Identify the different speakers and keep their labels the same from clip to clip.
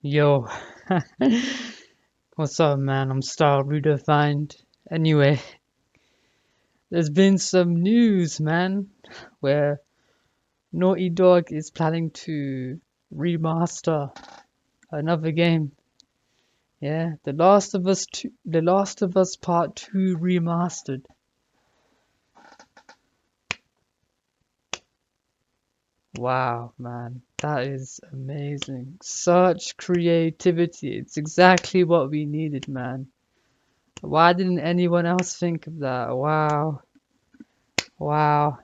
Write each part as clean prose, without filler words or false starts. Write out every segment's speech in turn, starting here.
Speaker 1: Yo, what's up, man? I'm Style Redefined. Anyway, there's been some news, man, where Naughty Dog is planning to remaster another game. Yeah, The Last of Us Part 2 remastered. Wow, man, that is amazing. Such creativity. It's exactly what we needed, man. Why didn't anyone else think of that? Wow. Wow.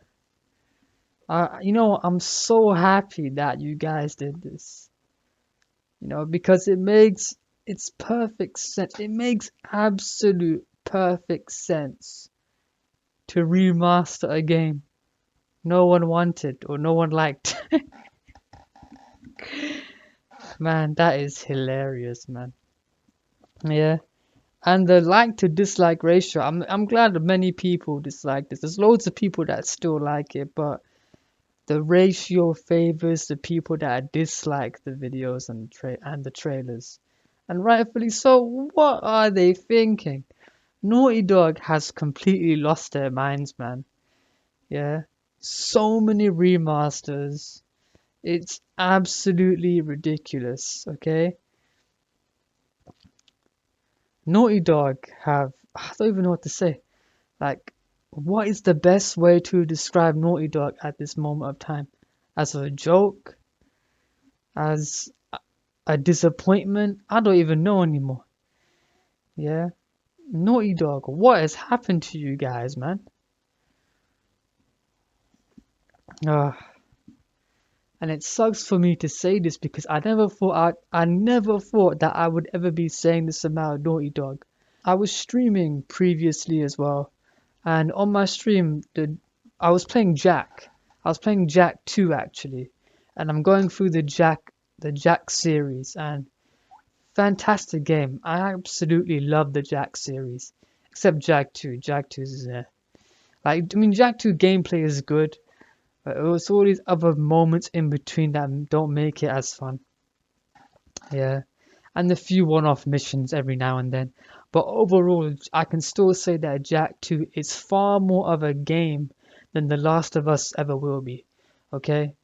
Speaker 1: I'm so happy that you guys did this, because it's perfect sense. It makes absolute perfect sense to remaster a game no one wanted or no one liked. Man, that is hilarious, man. Yeah. And the like to dislike ratio, I'm glad that many people dislike this. There's loads of people that still like it, but the ratio favors the people that dislike the videos and the trailers. And rightfully so. What are they thinking? Naughty Dog has completely lost their minds, man. Yeah. So many remasters. It's absolutely ridiculous, okay? Naughty Dog have, I don't even know what to say. Like, what is the best way to describe Naughty Dog at this moment of time? As a joke? As a disappointment? I don't even know anymore. Yeah. Naughty Dog, what has happened to you guys, man? Ah, and it sucks for me to say this because I never thought that I would ever be saying this about Naughty Dog. I was streaming previously as well, and on my stream, I was playing Jack. I was playing Jack 2 actually, and I'm going through the Jack series, and fantastic game. I absolutely love the Jack series, except Jack 2. Jack 2 is Jack 2 gameplay is good, but it was all these other moments in between that don't make it as fun. Yeah, and a few one-off missions every now and then. But overall, I can still say that Jack 2 is far more of a game than The Last of Us ever will be. Okay?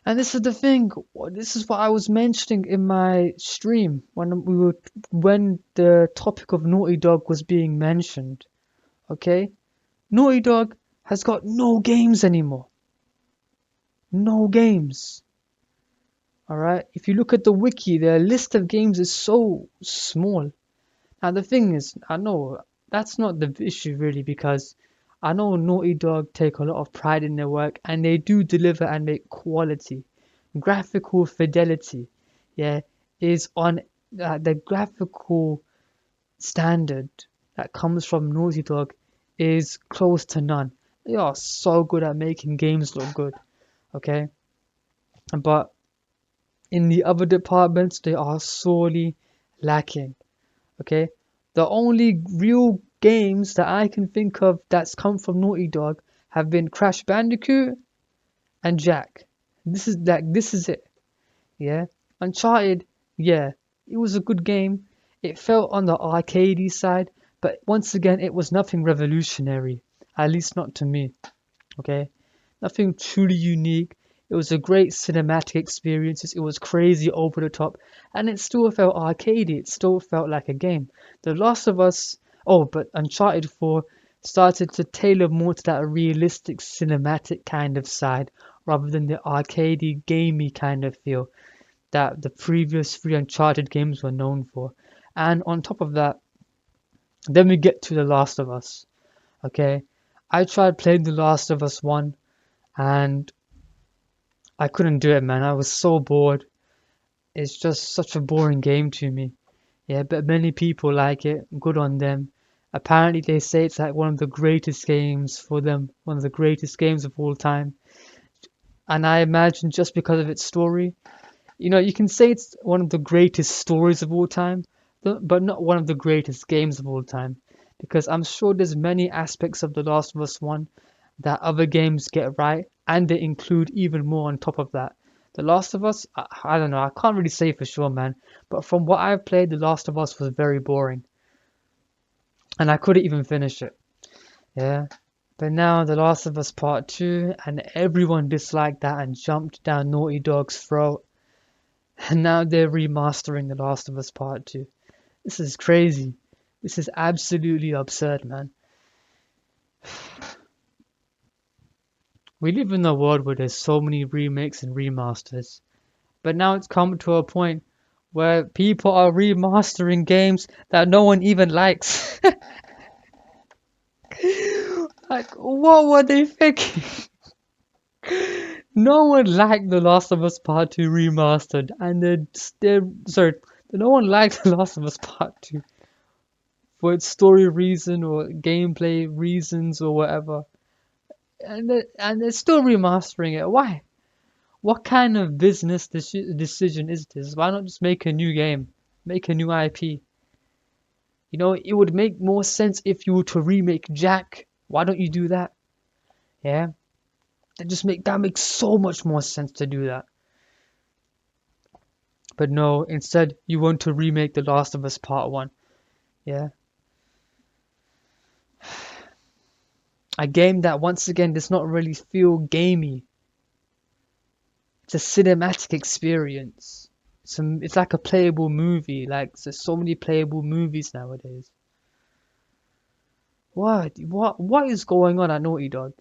Speaker 1: And this is the thing. This is what I was mentioning in my stream when the topic of Naughty Dog was being mentioned. Okay? Naughty Dog has got no games anymore. No games. Alright? If you look at the wiki, their list of games is so small. Now the thing is, I know that's not the issue really because I know Naughty Dog take a lot of pride in their work and they do deliver and make quality. Graphical fidelity, yeah, is on the graphical standard that comes from Naughty Dog is close to none. They are so good at making games look good, okay? But in the other departments, they are sorely lacking, okay? The only real games that I can think of that's come from Naughty Dog have been Crash Bandicoot and Jack. This is it. Yeah. Uncharted, yeah, it was a good game. It felt on the arcadey side, but once again it was nothing revolutionary. At least not to me. Okay? Nothing truly unique. It was a great cinematic experience. It was crazy over the top, and it still felt arcadey. It still felt like a game. The Last of Us, oh, but Uncharted 4 started to tailor more to that realistic cinematic kind of side rather than the arcadey, gamey kind of feel that the previous three Uncharted games were known for. And on top of that, then we get to The Last of Us. Okay, I tried playing The Last of Us 1 and I couldn't do it, man. I was so bored. It's just such a boring game to me. Yeah, but many people like it. Good on them. Apparently, they say it's like one of the greatest games for them, one of the greatest games of all time. And I imagine just because of its story, you can say it's one of the greatest stories of all time, but not one of the greatest games of all time. Because I'm sure there's many aspects of The Last of Us 1 that other games get right, and they include even more on top of that. The Last of Us, I don't know, I can't really say for sure, man. But from what I've played, The Last of Us was very boring. And I couldn't even finish it. Yeah. But now The Last of Us Part 2, and everyone disliked that and jumped down Naughty Dog's throat. And now they're remastering The Last of Us Part 2. This is crazy. This is absolutely absurd, man. We live in a world where there's so many remakes and remasters. But now it's come to a point where people are remastering games that no one even likes. Like, what were they thinking? No one liked The Last of Us Part 2 remastered, and sorry, no one liked The Last of Us Part 2 for its story reason or gameplay reasons or whatever, and they're still remastering it. Why? What kind of business decision is this? Why not just make a new game, make a new IP? You know, it would make more sense if you were to remake Jack. Why don't you do that? Yeah, that makes so much more sense to do that. But no, instead you want to remake The Last of Us Part 1. Yeah. A game that once again does not really feel gamey. It's a cinematic experience. It's like a playable movie. Like there's so many playable movies nowadays. What is going on at Naughty Dog?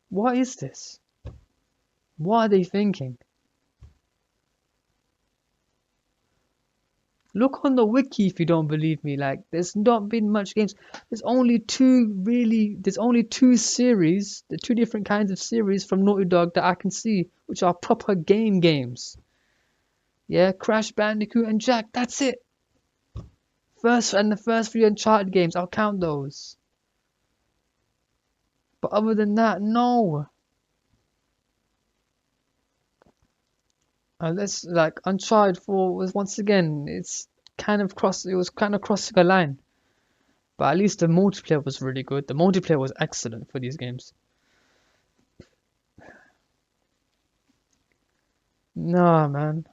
Speaker 1: What is this? What are they thinking? Look on the wiki if you don't believe me. Like, there's not been much games. There's only two series, the two different kinds of series from Naughty Dog that I can see, which are proper games. Yeah, Crash Bandicoot and Jack, that's it. The first three Uncharted games, I'll count those. But other than that, no. Unless like Uncharted 4 was once again, it was kind of crossing a line. But at least the multiplayer was really good. The multiplayer was excellent for these games. Nah, man.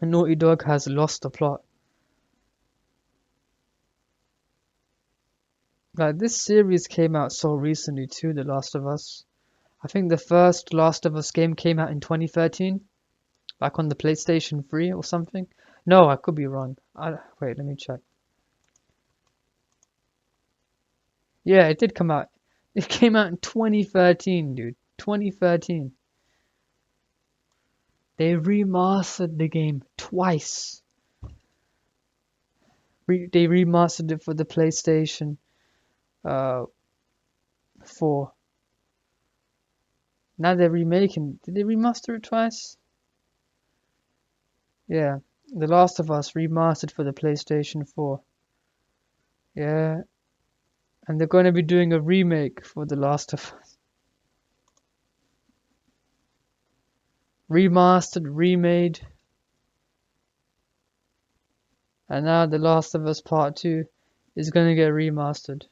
Speaker 1: Naughty Dog has lost the plot. Like this series came out so recently too, The Last of Us. I think the first Last of Us game came out in 2013, like on the PlayStation 3 or something. No, I could be wrong. Wait, let me check. Yeah, it did come out. It came out in 2013, dude. 2013. They remastered the game twice. They remastered it for the PlayStation 4. Now they're remaking. Did they remaster it twice? Yeah. The Last of Us remastered for the PlayStation 4. Yeah. And they're going to be doing a remake for The Last of Us. Remastered, remade. And now The Last of Us Part 2 is going to get remastered.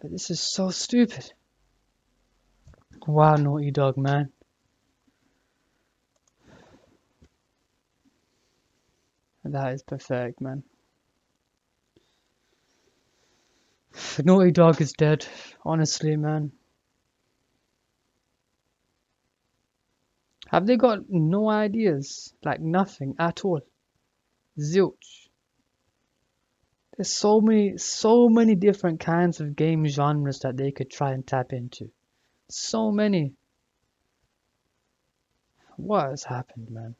Speaker 1: But this is so stupid. Wow, Naughty Dog, man. That is pathetic, man. Naughty Dog is dead. Honestly, man. Have they got no ideas? Like nothing at all. Zilch. There's so many different kinds of game genres that they could try and tap into. So many. What has happened, man?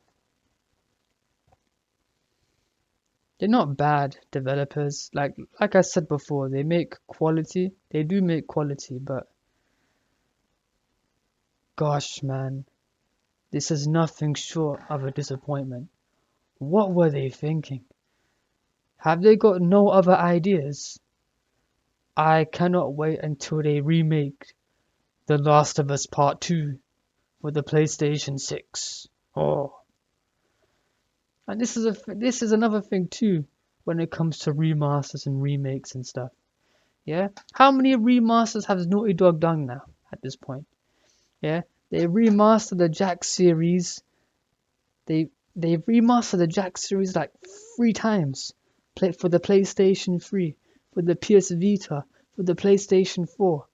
Speaker 1: They're not bad developers. Like I said before, they make quality. They do make quality, but gosh, man, this is nothing short of a disappointment. What were they thinking? Have they got no other ideas? I cannot wait until they remake The Last of Us Part 2 for the PlayStation 6. Oh. And this is another thing too when it comes to remasters and remakes and stuff. Yeah, how many remasters has Naughty Dog done now at this point? Yeah, they remastered the Jack series. They they've remastered the Jack series like 3 times. Play for the PlayStation 3, for the PS Vita, for the PlayStation 4.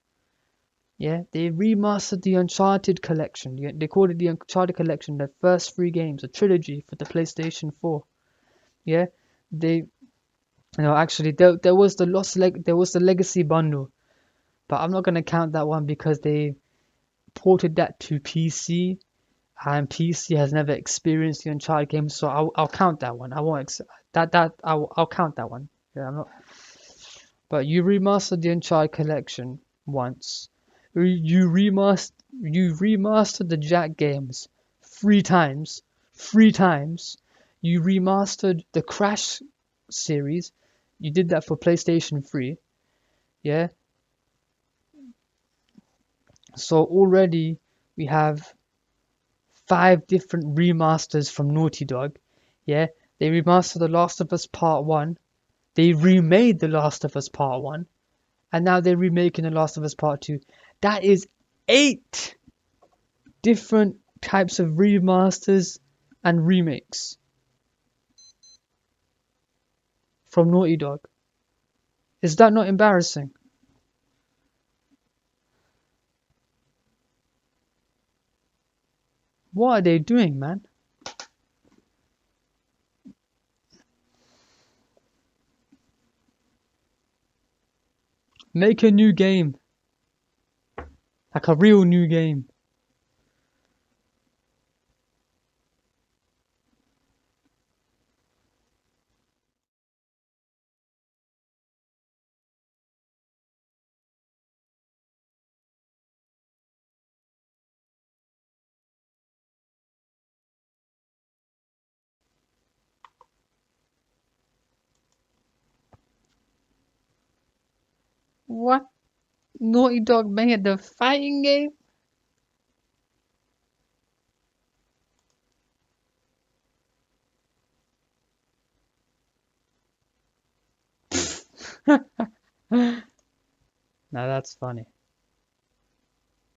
Speaker 1: Yeah, they remastered the Uncharted collection. Yeah, they called it the Uncharted collection, the first 3 games, a trilogy for the PlayStation 4. Yeah, they actually there was the there was the Legacy bundle, but I'm not gonna count that one because they ported that to PC, and PC has never experienced the Uncharted game, so I'll count that one. I won't I'll count that one. Yeah, I'm not. But you remastered the Uncharted collection once. You remastered the Jack games 3 times. 3 times. You remastered the Crash series. You did that for PlayStation 3. Yeah. So already we have 5 different remasters from Naughty Dog. Yeah. They remastered The Last of Us Part 1. They remade The Last of Us Part 1. And now they're remaking The Last of Us Part 2. That is 8 different types of remasters and remakes from Naughty Dog. Is that not embarrassing? What are they doing, man? Make a new game. Like a real new game. What? Naughty Dog made the fighting game? Now that's funny.